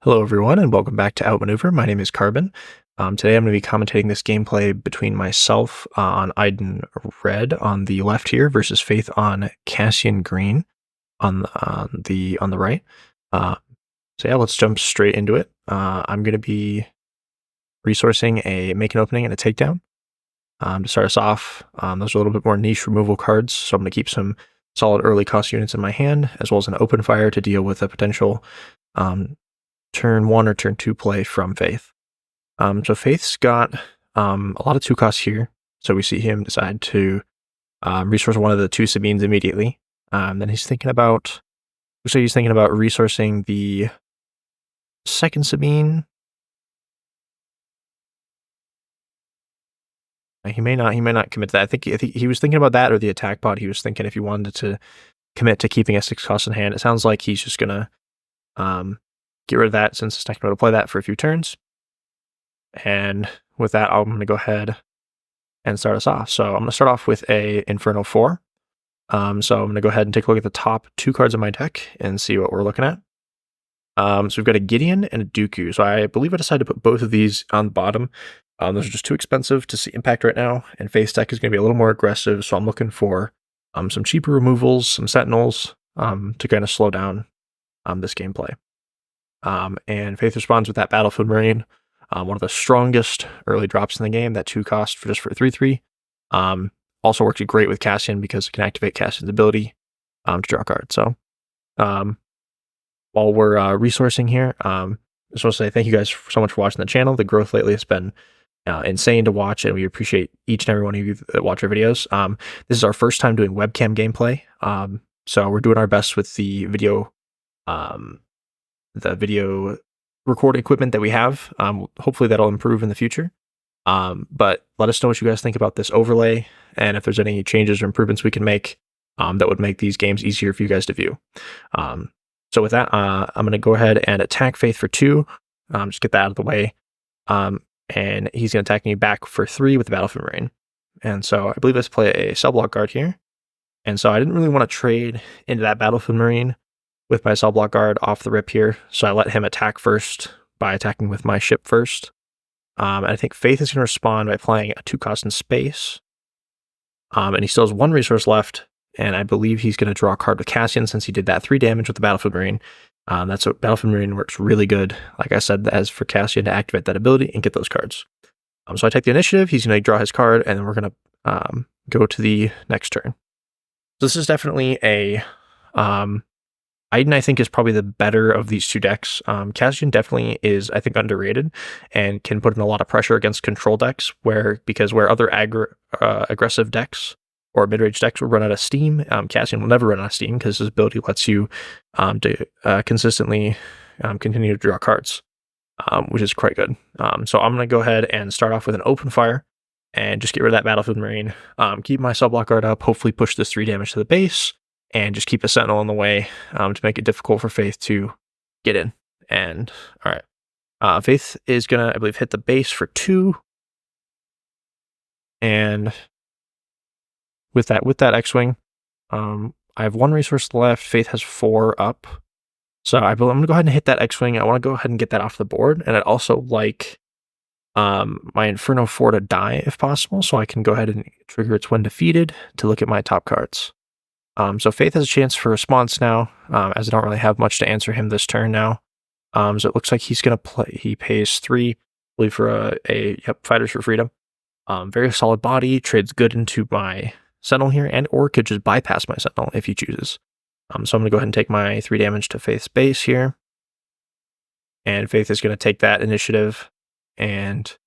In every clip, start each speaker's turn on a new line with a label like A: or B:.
A: Hello everyone and welcome back to Outmaneuver. My name is Cqrbon. Today I'm going to be commentating this gameplay between myself on Iden Red on the left here versus Faith on Cassian Green on the right. So yeah, let's jump straight into it. I'm going to be resourcing a make an opening and a takedown. To start us off, those are a little bit more niche removal cards, so I'm going to keep some solid early cost units in my hand, as well as an open fire to deal with a potential turn 1 or turn 2 play from Faith. So Faith's got a lot of 2 costs here. So we see him decide to resource one of the 2 Sabines immediately. Then he's thinking about, looks like he's thinking about resourcing the second Sabine. He may not commit to that. I think he was thinking about that or the attack pod. He was thinking if he wanted to commit to keeping a 6 cost in hand. It sounds like he's just gonna get rid of that since it's not going to be able to play that for a few turns. And with that, I'm going to go ahead and start us off. So I'm going to start off with a Inferno 4. So I'm going to go ahead and take a look at the top 2 cards of my deck and see what we're looking at. So we've got a Gideon and a Dooku. So I believe I decided to put both of these on the bottom. Those are just too expensive to see impact right now, and Faith's deck is going to be a little more aggressive, so I'm looking for some cheaper removals, some Sentinels, to kind of slow down this gameplay. And Faith responds with that Battlefield Marine, one of the strongest early drops in the game, that 2 cost for just for 3/3. Also works great with Cassian because it can activate Cassian's ability to draw cards. So while we're resourcing here, I just want to say thank you guys so much for watching the channel. The growth lately has been insane to watch, and we appreciate each and every one of you that watch our videos. This is our first time doing webcam gameplay, so we're doing our best with the video record equipment that we have. Hopefully that'll improve in the future. But let us know what you guys think about this overlay, and if there's any changes or improvements we can make that would make these games easier for you guys to view. So with that, I'm going to go ahead and attack Faith for 2. Just get that out of the way. And he's going to attack me back for 3 with the Battlefield Marine. And so I believe let's play a cell block guard here. And so I didn't really want to trade into that Battlefield Marine with my cell block guard off the rip here. So I let him attack first by attacking with my ship first. And I think Faith is going to respond by playing a 2 cost in space. And he still has 1 resource left. And I believe he's going to draw a card with Cassian since he did that 3 damage with the Battlefield Marine. That's what Battlefield Marine works really good, like I said, as for Cassian to activate that ability and get those cards. So I take the initiative, he's going to draw his card, and then we're going to go to the next turn. So this is definitely a Iden, I think, is probably the better of these 2 decks. Cassian definitely is, I think, underrated and can put in a lot of pressure against control decks, because where other aggressive decks or mid-range decks will run out of steam, Cassian will never run out of steam because his ability lets you consistently continue to draw cards, which is quite good. So I'm going to go ahead and start off with an open fire and just get rid of that Battlefield Marine, keep my cell block guard up, hopefully push this 3 damage to the base, and just keep a Sentinel in the way to make it difficult for Faith to get in. And all right, Faith is going to, I believe, hit the base for 2. And with that X-Wing, I have 1 resource left. Faith has 4 up. So I'm going to go ahead and hit that X-Wing. I want to go ahead and get that off the board. And I'd also like my Inferno 4 to die if possible, so I can go ahead and trigger its when defeated to look at my top cards. So Faith has a chance for response now, as I don't really have much to answer him this turn now. So it looks like he's going to play. He pays 3, I believe, for Fighters for Freedom. Very solid body, trades good into my Sentinel here, and or could just bypass my Sentinel if he chooses. So I'm going to go ahead and take my 3 damage to Faith's base here. And Faith is going to take that initiative, and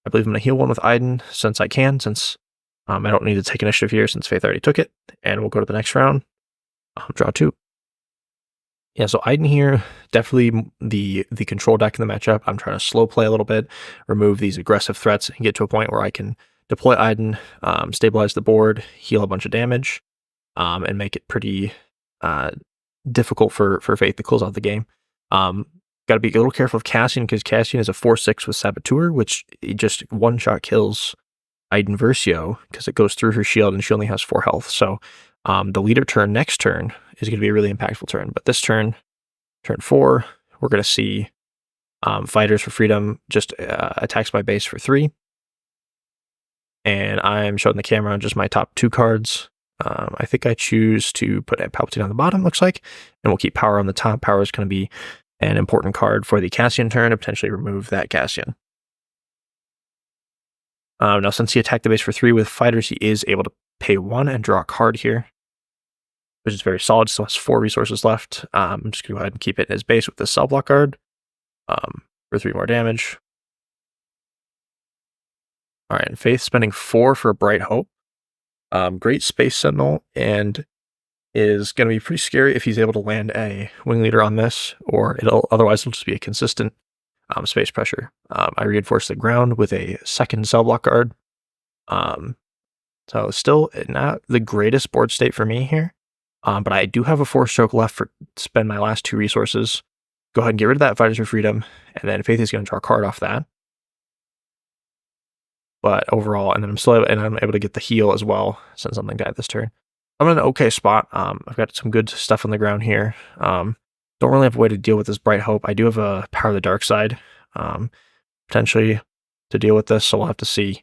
A: I believe I'm going to heal 1 with Iden since I can, since I don't need to take initiative here since Faith already took it. And we'll go to the next round. Draw 2. Yeah, so Iden here, definitely the control deck in the matchup. I'm trying to slow play a little bit, remove these aggressive threats, and get to a point where I can deploy Iden, stabilize the board, heal a bunch of damage, and make it pretty difficult for Faith to close out the game. Got to be a little careful of Cassian, because Cassian is a 4/6 with Saboteur, which just one-shot kills Iden Versio because it goes through her shield and she only has 4 health. So the leader turn next turn is going to be a really impactful turn. But this turn, turn 4, we're going to see Fighters for Freedom just attacks my base for 3. And I'm showing the camera on just my top 2 cards. I think I choose to put a Palpatine on the bottom, looks like, and we'll keep Power on the top. Power is going to be an important card for the Cassian turn to potentially remove that Cassian. Now, since he attacked the base for 3 with Fighters, he is able to pay 1 and draw a card here, which is very solid. Still has 4 resources left. I'm just going to go ahead and keep it in his base with the Cell Block card for 3 more damage. All right, Faith spending 4 for a Bright Hope. Great Space Sentinel, and is going to be pretty scary if he's able to land a Wing Leader on this, or otherwise it'll just be a consistent space pressure. I reinforce the ground with a 2nd Cell Block card. So still not the greatest board state for me here, but I do have a 4-stroke left to spend my last 2 resources. Go ahead and get rid of that Fighters for Freedom, and then Faith is going to draw a card off that. But overall, and then I'm able to get the heal as well since something died this turn. I'm in an okay spot. I've got some good stuff on the ground here. Don't really have a way to deal with this Bright Hope. I do have a Power of the Dark Side, potentially to deal with this, so we'll have to see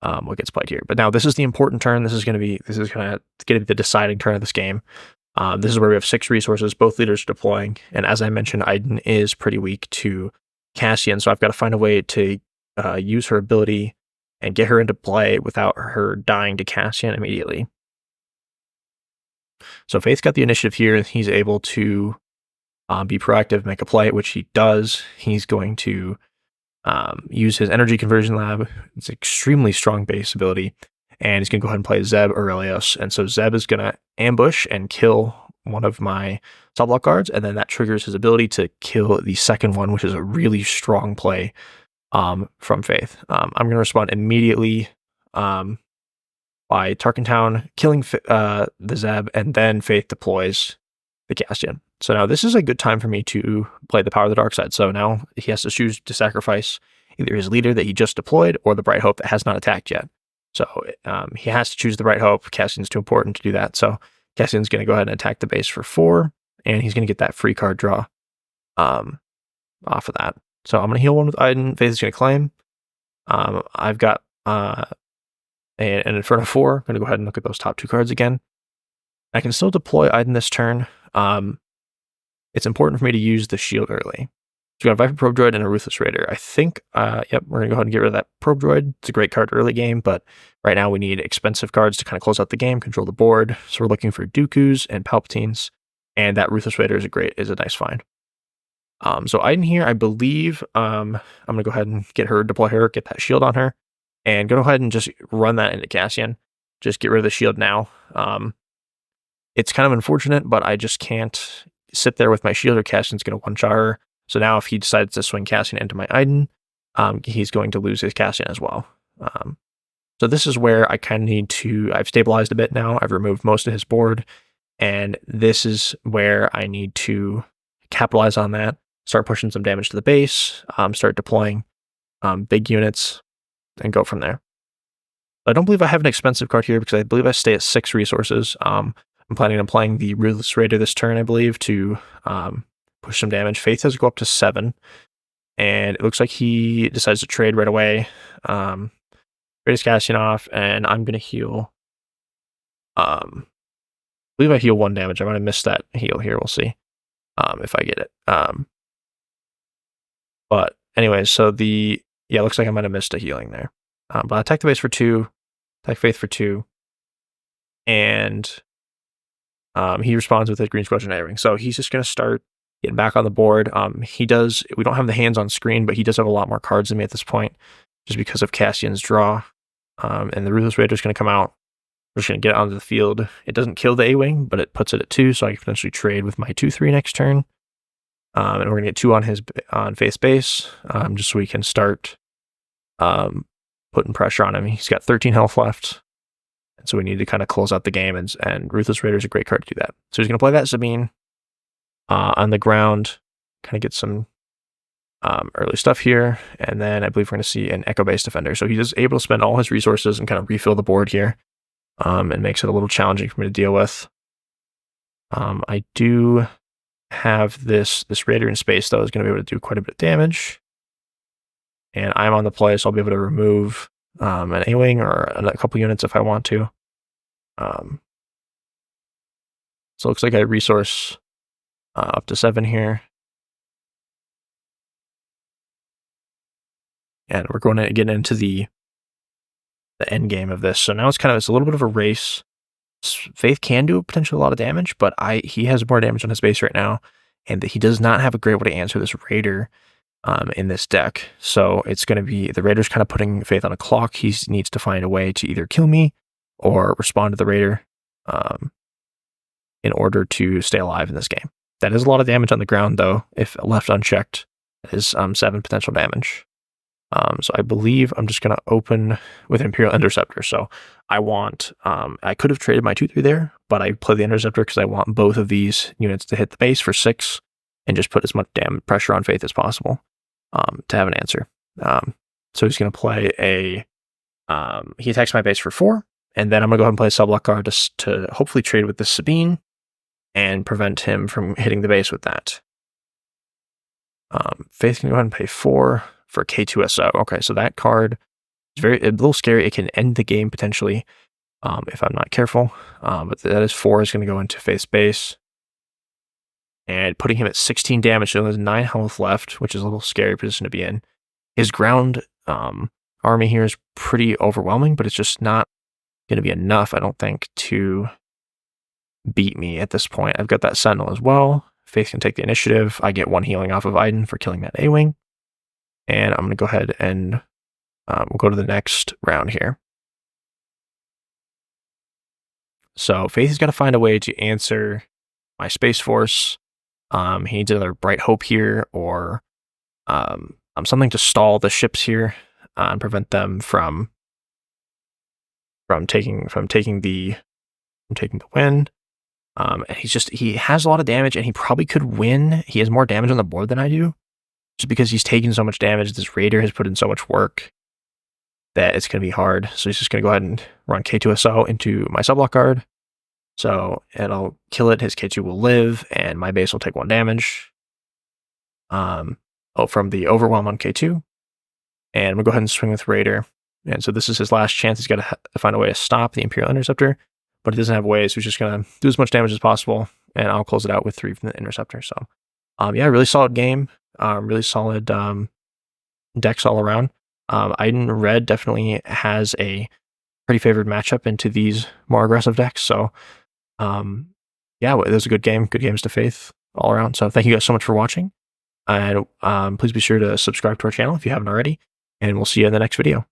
A: what gets played here. But now this is the important turn. This is going to be the deciding turn of this game. This is where we have 6 resources. Both leaders are deploying, and as I mentioned, Iden is pretty weak to Cassian, so I've got to find a way to use her ability and get her into play without her dying to Cassian immediately. So Faith got the initiative here. He's able to be proactive, make a play, which he does. He's going to use his Energy Conversion Lab. It's an extremely strong base ability. And he's going to go ahead and play Zeb Aurelios. And so Zeb is going to ambush and kill one of my Cell Block guards, and then that triggers his ability to kill the second one, which is a really strong play from Faith. I'm going to respond immediately by Tarkintown killing the Zeb, and then Faith deploys the Cassian. So now this is a good time for me to play the Power of the Dark Side. So now he has to choose to sacrifice either his leader that he just deployed or the Bright Hope that has not attacked yet. So he has to choose the Bright Hope. Cassian's too important to do that. So Cassian's going to go ahead and attack the base for 4, and he's going to get that free card draw off of that. So I'm going to heal 1 with Iden. Faith is going to claim. I've got an Inferno 4. I'm going to go ahead and look at those top 2 cards again. I can still deploy Iden this turn. It's important for me to use the shield early. So we got a Viper Probe Droid and a Ruthless Raider. I think, yep, we're going to go ahead and get rid of that Probe Droid. It's a great card early game, but right now we need expensive cards to kind of close out the game, control the board. So we're looking for Dooku's and Palpatines, and that Ruthless Raider is a nice find. So Iden here, I believe, I'm going to go ahead and deploy her, get that shield on her, and go ahead and just run that into Cassian. Just get rid of the shield now. It's kind of unfortunate, but I just can't sit there with my shield or Cassian's going to one-shot her. So now if he decides to swing Cassian into my Iden, he's going to lose his Cassian as well. So this is where I kind of need to, I've stabilized a bit now. I've removed most of his board, and this is where I need to capitalize on that. Start pushing some damage to the base, start deploying big units, and go from there. I don't believe I have an expensive card here because I believe I stay at 6 resources. I'm planning on playing the Ruthless Raider this turn, I believe, to push some damage. Faith has to go up to 7, and it looks like he decides to trade right away. Trade his Cassian off, and I'm going to heal. I believe I heal 1 damage. I might have missed that heal here. We'll see if I get it. But anyways, so it looks like I might have missed a healing there. But I attack the base for 2, attack Faith for 2, and he responds with a Green Squadron A-Ring. So he's just going to start getting back on the board. We don't have the hands on screen, but he does have a lot more cards than me at this point, just because of Cassian's draw. And the Ruthless Raider is going to come out. We're just going to get onto the field. It doesn't kill the A-Wing, but it puts it at 2, so I can potentially trade with my 2/3 next turn. And we're going to get 2 on Faith's base, just so we can start putting pressure on him. He's got 13 health left, and so we need to kind of close out the game, and Ruthless Raider is a great card to do that. So he's going to play that Sabine on the ground, kind of get some early stuff here, and then I believe we're going to see an Echo-based Defender. So he's able to spend all his resources and kind of refill the board here, and makes it a little challenging for me to deal with. I do have this Raider in space, though, is going to be able to do quite a bit of damage. And I'm on the play, so I'll be able to remove an A-Wing or a couple units if I want to. So it looks like I resource up to 7 here. And we're going to get into the end game of this. So now it's a little bit of a race. Faith can do potentially a lot of damage, but he has more damage on his base right now, and he does not have a great way to answer this Raider in this deck. So it's going to be the Raider's kind of putting Faith on a clock. He needs to find a way to either kill me or respond to the Raider in order to stay alive in this game. That is a lot of damage on the ground, though. If left unchecked, it is 7 potential damage. So I believe I'm just going to open with Imperial Interceptor. So I want, I could have traded my 2/3 there, but I play the Interceptor because I want both of these units to hit the base for 6 and just put as much pressure on Faith as possible to have an answer. So he's going to play he attacks my base for 4, and then I'm going to go ahead and play a Sublot card to hopefully trade with this Sabine and prevent him from hitting the base with that. Faith can go ahead and pay 4 for K2SO. Okay, so that card is a little scary. It can end the game potentially if I'm not careful. But that is 4 is going to go into Faith's base and putting him at 16 damage. So there's 9 health left, which is a little scary position to be in. His ground army here is pretty overwhelming, but it's just not going to be enough, I don't think, to beat me at this point. I've got that Sentinel as well. Faith can take the initiative. I get 1 healing off of Iden for killing that A-Wing. And I'm going to go ahead and we'll go to the next round here. So Faith has got to find a way to answer my Space Force. He needs another Bright Hope here, or something to stall the ships here and prevent them from taking the win. And he has a lot of damage, and he probably could win. He has more damage on the board than I do, just because he's taking so much damage. This Raider has put in so much work that it's going to be hard. So he's just going to go ahead and run K2SO into my Sublot card. So it'll kill it. His K2 will live, and my base will take 1 damage. From the Overwhelm on K2. And I'm going to go ahead and swing with Raider. And so this is his last chance. He's got to find a way to stop the Imperial Interceptor, but he doesn't have ways. So he's just going to do as much damage as possible, and I'll close it out with 3 from the Interceptor. So, yeah, really solid game. Really solid decks all around. Iden Red definitely has a pretty favored matchup into these more aggressive decks. So, yeah, it was a good game. Good games to Faith all around. So thank you guys so much for watching. And please be sure to subscribe to our channel if you haven't already. And we'll see you in the next video.